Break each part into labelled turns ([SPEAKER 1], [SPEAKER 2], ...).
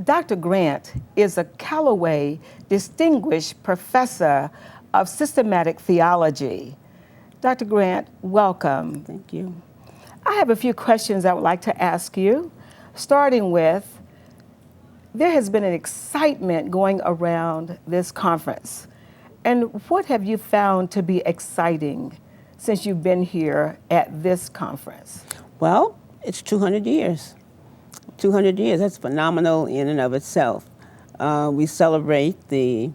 [SPEAKER 1] Dr. Grant is a Callaway Distinguished Professor of Systematic Theology. Dr. Grant, welcome.
[SPEAKER 2] Thank you.
[SPEAKER 1] I have a few questions I would like to ask you, starting with, there has been an excitement going around this conference. And what have you found to be exciting since you've been here at this conference?
[SPEAKER 2] Well, it's 200 years. 200 years, that's phenomenal in and of itself. We celebrate the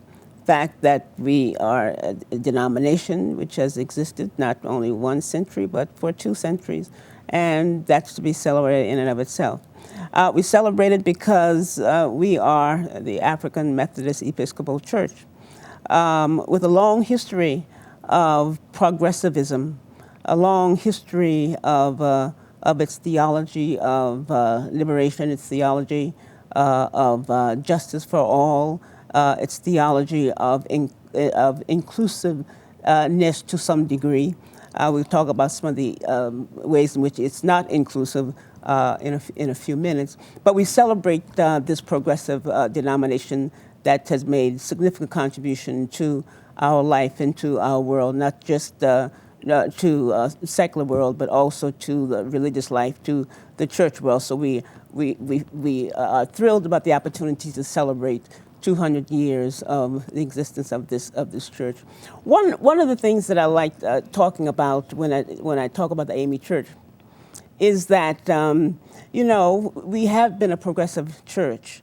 [SPEAKER 2] fact that we are a denomination which has existed not only 1 century, but for 2 centuries. And that's to be celebrated in and of itself. We celebrate it because we are the African Methodist Episcopal Church with a long history of progressivism, a long history of its theology of liberation, its theology of justice for all, its theology of inclusiveness to some degree. We'll talk about some of the ways in which it's not inclusive in a few minutes. But we celebrate this progressive denomination that has made significant contribution to our life and to our world, not just to secular world, but also to the religious life, to the church world. So we are thrilled about the opportunity to celebrate 200 years of the existence of this church. One of the things that I like talking about when I talk about the AME Church is that we have been a progressive church.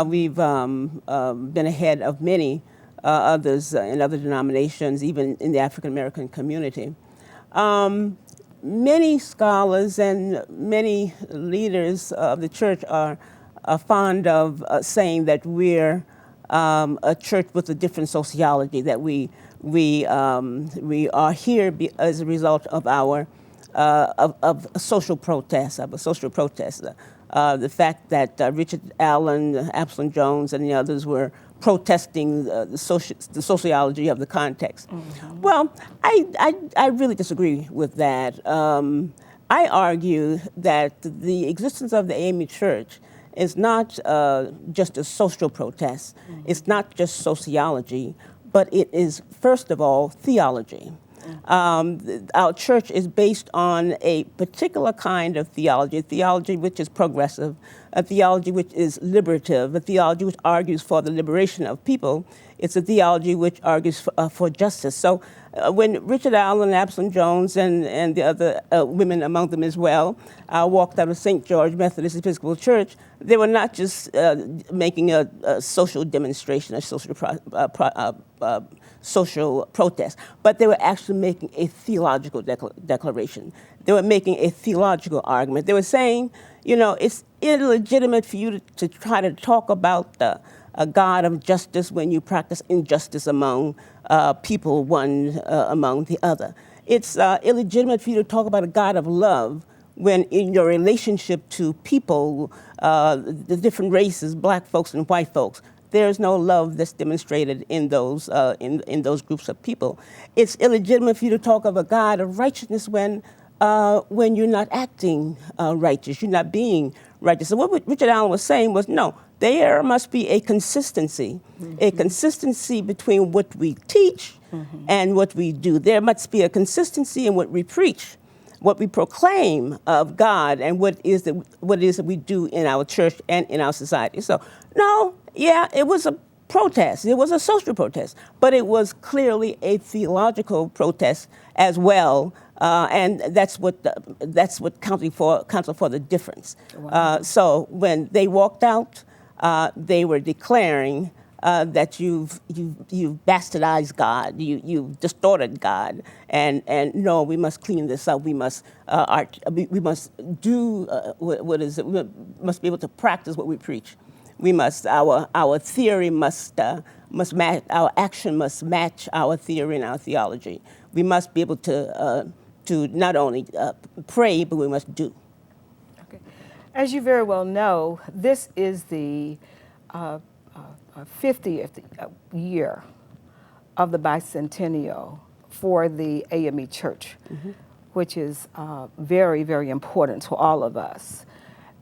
[SPEAKER 2] We've been ahead of many others in other denominations, even in the African American community. Many scholars and many leaders of the church are fond of saying that we're a church with a different sociology, that we are here as a result of our of a social protest, the fact that Richard Allen, Absalom Jones, and the others were protesting the sociology of the context. Mm-hmm. Well, I really disagree with that. I argue that the existence of the AME Church is not just a social protest. Mm-hmm. It's not just sociology, but it is, first of all, theology. Our church is based on a particular kind of theology, a theology which is progressive, a theology which is liberative, a theology which argues for the liberation of people. It's a theology which argues for justice. So when Richard Allen, Absalom Jones, and the other women among them as well walked out of St. George Methodist Episcopal Church, they were not just making a social demonstration, a social protest, but they were actually making a theological declaration. They were making a theological argument. They were saying, it's illegitimate for you to try to talk about a God of justice when you practice injustice among people, one among the other. It's illegitimate for you to talk about a God of love when in your relationship to people, the different races, black folks and white folks, there's no love that's demonstrated in those groups of people. It's illegitimate for you to talk of a God of righteousness when you're not acting righteous, you're not being righteous. So what Richard Allen was saying was, no, there must be a consistency, mm-hmm. a consistency between what we teach mm-hmm. and what we do. There must be a consistency in what we preach, what we proclaim of God, and what it is that we do in our church and in our society. So, no, yeah, it was a protest. It was a social protest, but it was clearly a theological protest as well, and that's what counted for the difference. Wow. So when they walked out, they were declaring that you've bastardized God, you've distorted God, and no, we must clean this up. We must we must do what is it? We must be able to practice what we preach. We must our theory must match, our action must match our theory and our theology. We must be able to not only pray, but we must do.
[SPEAKER 1] Okay. As you very well know, this is the 50th year of the Bicentennial for the AME Church, mm-hmm. which is very, very important to all of us.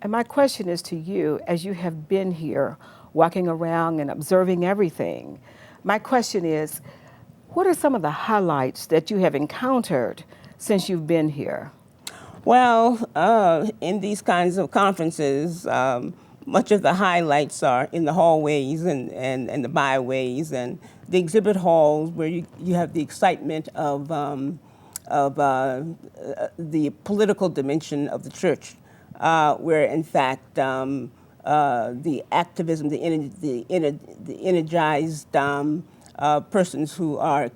[SPEAKER 1] And my question is to you, as you have been here, walking around and observing everything, my question is, what are some of the highlights that you have encountered since you've been here?
[SPEAKER 2] Well, in these kinds of conferences, much of the highlights are in the hallways and the byways and the exhibit halls where you have the excitement of the political dimension of the church, where in fact the activism, the energized persons who are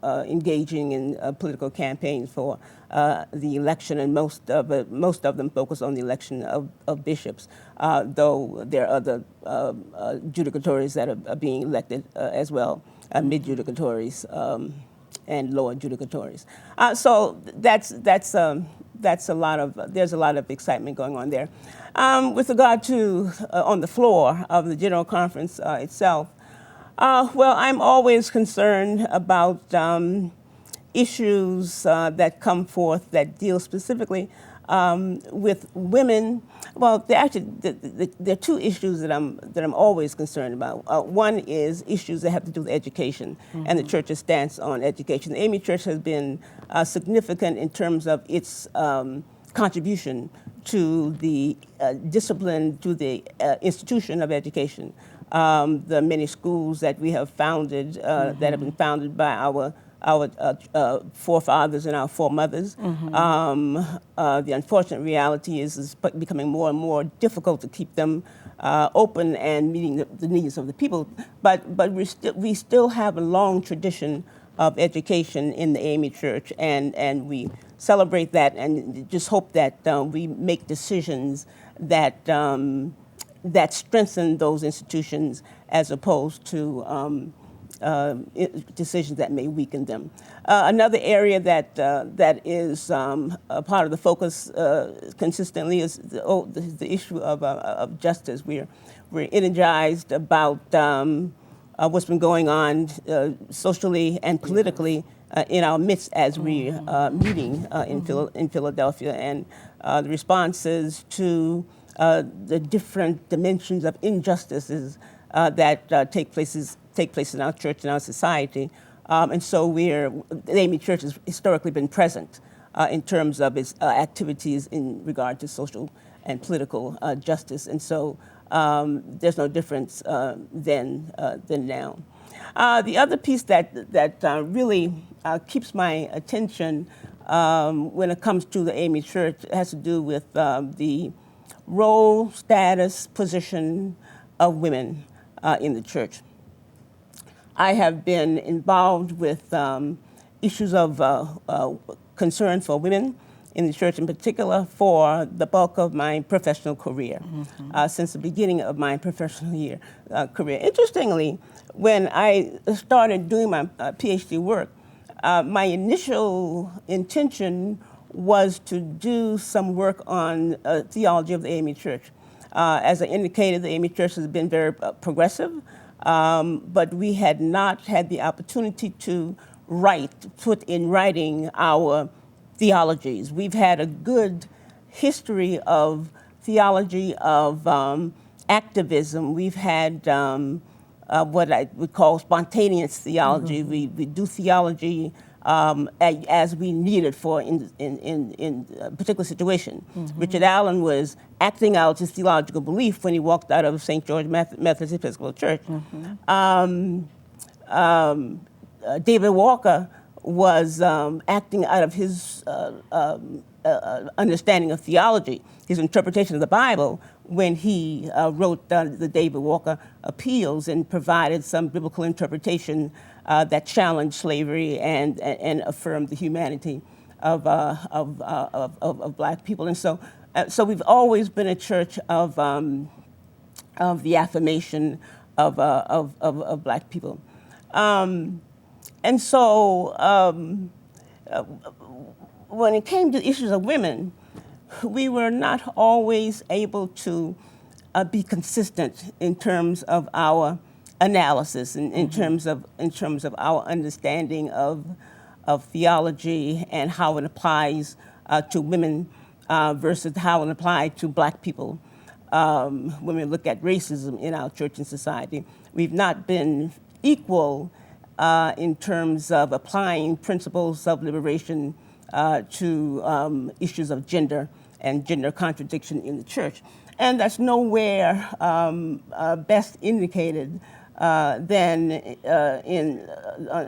[SPEAKER 2] engaging in political campaigns for the election, and most of them focus on the election of bishops, though there are other judicatories that are being elected as well, mid-judicatories and lower judicatories. So that's a lot of there's a lot of excitement going on there. With regard to on the floor of the General Conference itself, well, I'm always concerned about issues that come forth that deal specifically with women. Well, there are two issues that I'm always concerned about. One is issues that have to do with education and the church's stance on education. The AME Church has been significant in terms of its contribution to the discipline, to the institution of education. The many schools that we have founded, that have been founded by our forefathers and our foremothers. The unfortunate reality is it's becoming more and more difficult to keep them open and meeting the needs of the people. But we still have a long tradition of education in the AME Church, and we celebrate that and just hope that we make decisions that that strengthen those institutions as opposed to decisions that may weaken them. Another area that is a part of the focus consistently is the issue of justice. We're energized about what's been going on socially and politically in our midst as we're meeting in Philadelphia, and the responses to the different dimensions of injustices that take place in our church and our society. And so the AME Church has historically been present in terms of its activities in regard to social and political justice. And so there's no difference than now. The other piece that really keeps my attention when it comes to the AME Church has to do with the role, status, position of women in the church. I have been involved with issues of concern for women in the church, in particular for the bulk of my professional career, since the beginning of my professional career. Interestingly, when I started doing my PhD work, my initial intention was to do some work on theology of the AME Church. As I indicated, the AME Church has been very progressive, but we had not had the opportunity to put in writing our theologies. We've had a good history of theology of activism. We've had what I would call spontaneous theology. We do theology as we need it for in a particular situation. Richard Allen was acting out his theological belief when he walked out of St. George Methodist Episcopal Church. David Walker was acting out of his understanding of theology, his interpretation of the Bible, when he wrote the David Walker Appeals and provided some biblical interpretation that challenged slavery and affirmed the humanity of black people. And so we've always been a church of the affirmation of black people. And so when it came to issues of women, we were not always able to be consistent in terms of our analysis, in terms of our understanding of theology and how it applies to women versus how it applied to black people. When we look at racism in our church and society, we've not been equal in terms of applying principles of liberation to issues of gender and gender contradiction in the church. And that's nowhere best indicated than in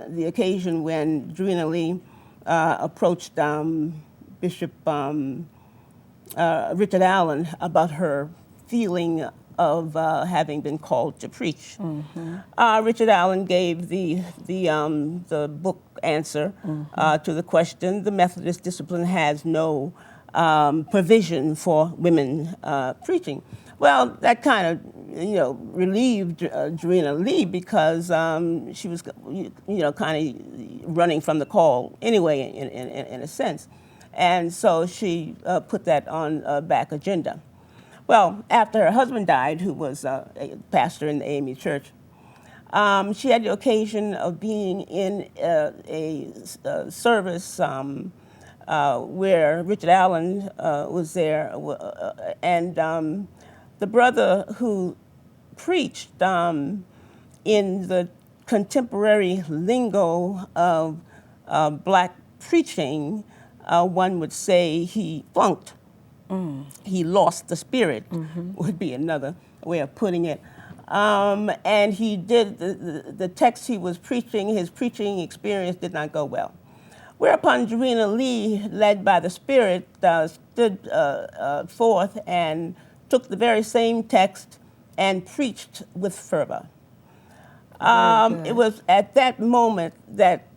[SPEAKER 2] the occasion when Drina Lee approached Bishop Richard Allen about her feeling of having been called to preach. Richard Allen gave the book answer to the question. The Methodist discipline has no provision for women preaching. Well, that kind of relieved Drina Lee because she was kind of running from the call anyway in a sense, and so she put that on back agenda. Well, after her husband died, who was a pastor in the AME church, she had the occasion of being in a service where Richard Allen was there, and the brother who preached in the contemporary lingo of black preaching, one would say he flunked. He lost the spirit, would be another way of putting it. And he did, the text he was preaching, his preaching experience did not go well. Whereupon Drina Lee, led by the Spirit, stood forth and took the very same text and preached with fervor. It was at that moment that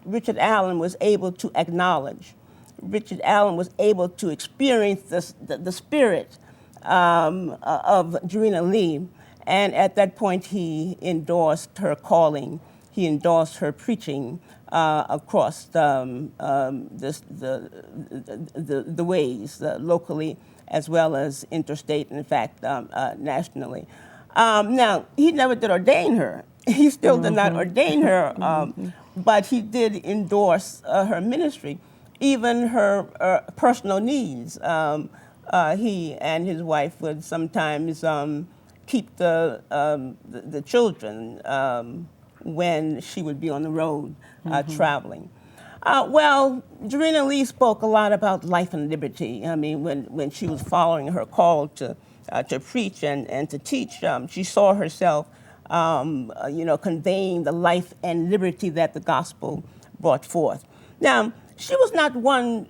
[SPEAKER 2] Richard Allen was able to acknowledge, Richard Allen was able to experience the spirit of Drina Lee. And at that point, he endorsed her calling. He endorsed her preaching across the ways, locally as well as interstate, and in fact, nationally. Now, he never did ordain her. He still did not ordain her, but he did endorse her ministry, even her personal needs. He and his wife would sometimes keep the children when she would be on the road traveling. Well, Drina Lee spoke a lot about life and liberty. I mean, when she was following her call to preach and to teach, she saw herself, conveying the life and liberty that the gospel brought forth. Now, she was not one,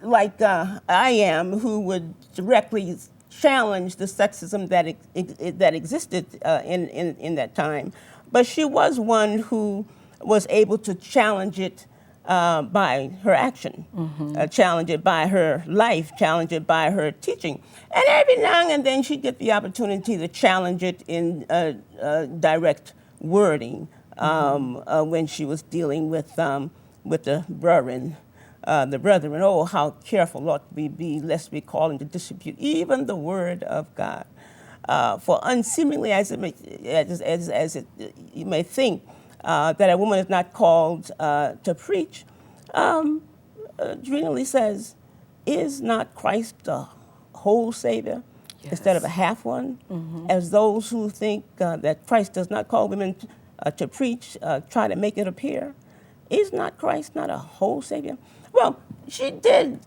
[SPEAKER 2] like I am, who would directly challenge the sexism that existed in that time, but she was one who was able to challenge it by her action, challenge it by her life, challenge it by her teaching. And every now and then she'd get the opportunity to challenge it in direct wording when she was dealing with the brethren. Oh, how careful ought we be lest we call into disrepute even the word of God. For unseemingly as you may think, that a woman is not called to preach, Drina Lee says, is not Christ the whole Savior instead of a half one? As those who think that Christ does not call women to preach try to make it appear. Is not Christ not a whole Savior? Well, she did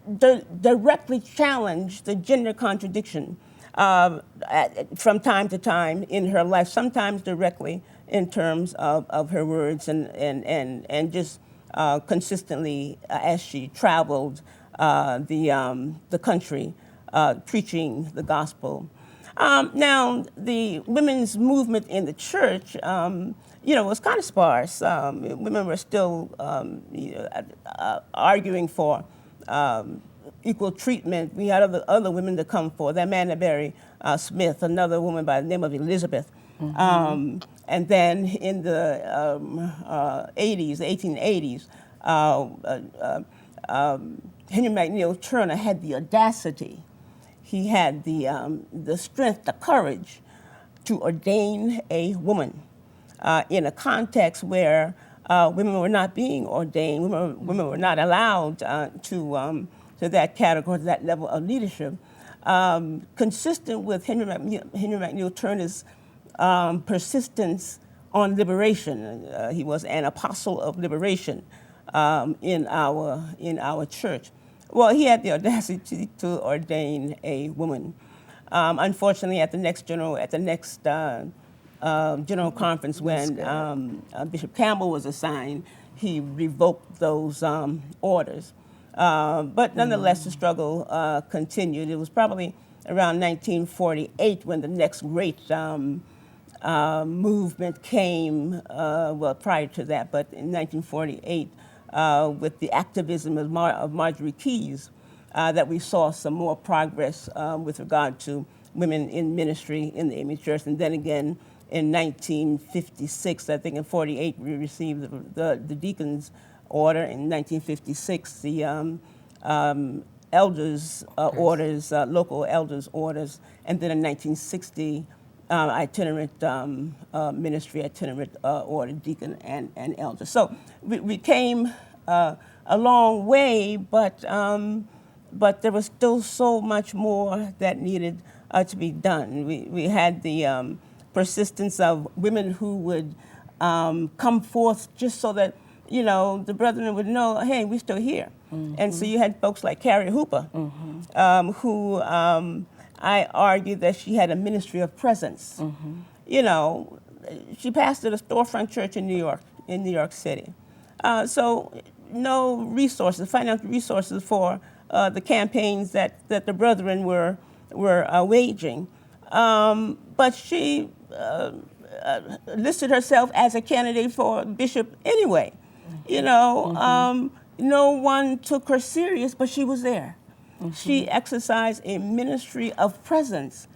[SPEAKER 2] directly challenge the gender contradiction from time to time in her life, sometimes directly in terms of her words and just consistently as she traveled the country preaching the gospel. Now, the women's movement in the church, was kind of sparse. Women were still arguing for equal treatment. We had other women to come forward. Amanda Berry Smith, another woman by the name of Elizabeth. And then in the 1880s, Henry McNeil Turner had the audacity, he had the strength, the courage to ordain a woman in a context where women were not being ordained, women were not allowed to that category, to that level of leadership, consistent with Henry McNeil Turner's persistence on liberation. He was an apostle of liberation in our church. Well, he had the audacity to ordain a woman. Unfortunately, at the next general conference, when Bishop Campbell was assigned, he revoked those orders. But nonetheless, the struggle continued. It was probably around 1948 when the next great movement came, well, prior to that, but in 1948, with the activism of Marjorie Keyes, that we saw some more progress with regard to women in ministry in the AME Church. And then again, in 1956, I think in 48, we received the deacon's order. In 1956, the elders' orders, local elders' orders. And then in 1960, itinerant ministry, itinerant order, deacon and elder. So we came a long way, but there was still so much more that needed to be done. We had the persistence of women who would come forth just so that, you know, the brethren would know, hey, we're still here. Mm-hmm. And so you had folks like Carrie Hooper, mm-hmm. Who I argue that she had a ministry of presence. Mm-hmm. You know, she pastored a storefront church in New York City. So no resources, financial resources for the campaigns that the brethren were waging. But she listed herself as a candidate for bishop anyway. Mm-hmm. You know, mm-hmm. No one took her serious, but she was there. Mm-hmm. She exercised a ministry of presence.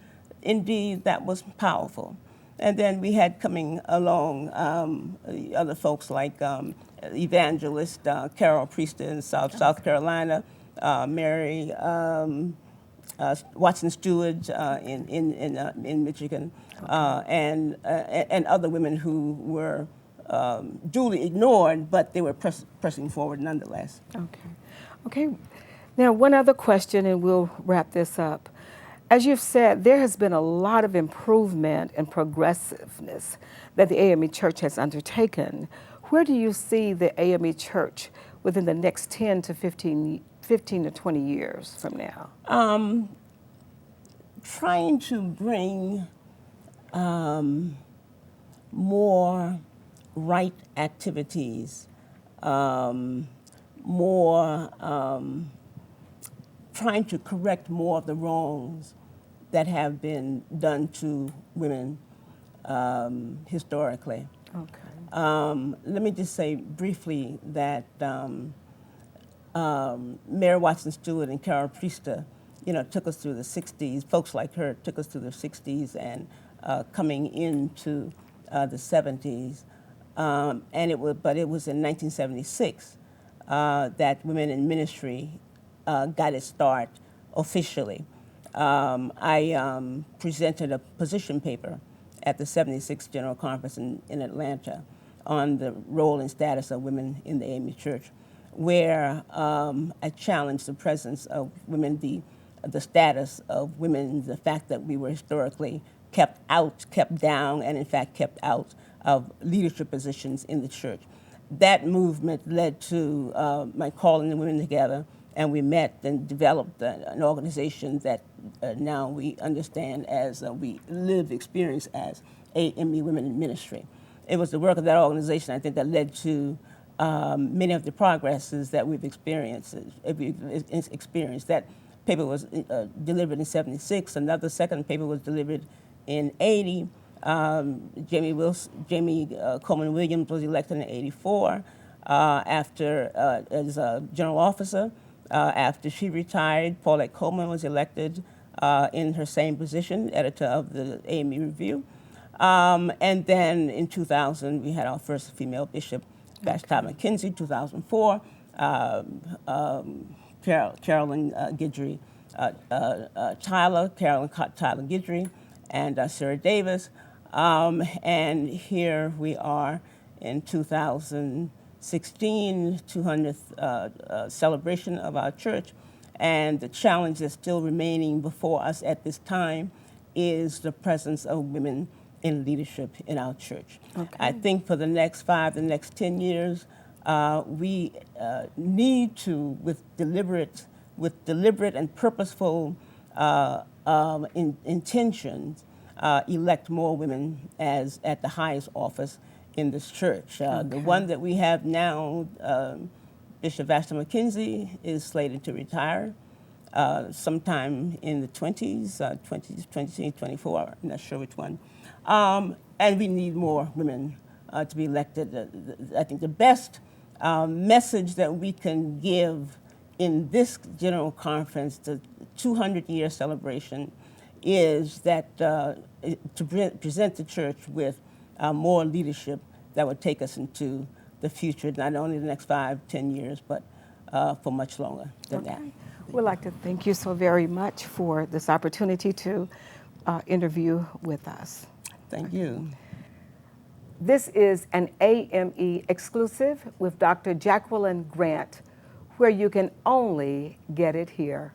[SPEAKER 2] Indeed, that was powerful. And then we had coming along other folks like evangelist Carol Priester in South Carolina, Mary Watson Stewart in Michigan, okay. And other women who were duly ignored, but they were pressing forward nonetheless.
[SPEAKER 1] Okay. Now, one other question, and we'll wrap this up. As you've said, there has been a lot of improvement and progressiveness that the AME Church has undertaken. Where do you see the AME Church within the next 10 to 15 to 20 years from now?
[SPEAKER 2] Trying to bring more right activities, trying to correct more of the wrongs that have been done to women historically. Okay. Let me just say briefly that Mary Watson Stewart and Carol Priester, you know, took us through the 60s. Folks like her took us through the 60s and coming into the 70s. But it was in 1976 that Women in Ministry got its start officially. I presented a position paper at the 76th General Conference in Atlanta on the role and status of women in the AME Church, where I challenged the presence of women, the status of women, the fact that we were historically kept down, and in fact kept out of leadership positions in the church. That movement led to my calling the women together, and we met and developed an organization that now we understand as, we live experience as AME Women in Ministry. It was the work of that organization, I think, that led to many of the progresses that we've experienced. That paper was delivered in 76. Another second paper was delivered in 80. Jamie Coleman Williams was elected in 84 as a general officer. After she retired, Paulette Coleman was elected in her same position, editor of the AME Review. And then in 2000, we had our first female bishop, Vashti McKenzie, 2004, Carolyn Guidry Tyler Guidry, and Sarah Davis. And here we are in 2016, 200th celebration of our church. And the challenge that's still remaining before us at this time is the presence of women in leadership in our church.
[SPEAKER 1] Okay.
[SPEAKER 2] I think for the next 5, the next 10 years, we need to, with deliberate and purposeful intentions, elect more women as at the highest office in this church. The one that we have now, Bishop Vashta McKenzie, is slated to retire sometime in the 20s, 24, I'm not sure which one. And we need more women to be elected. I think the best message that we can give in this General Conference, the 200-year celebration, is that to present the church with more leadership that would take us into the future, not only the next 5, 10 years, but for much longer than that.
[SPEAKER 1] We'd like to thank you so very much for this opportunity to interview with us.
[SPEAKER 2] Thank you.
[SPEAKER 1] This is an AME exclusive with Dr. Jacqueline Grant, where you can only get it here.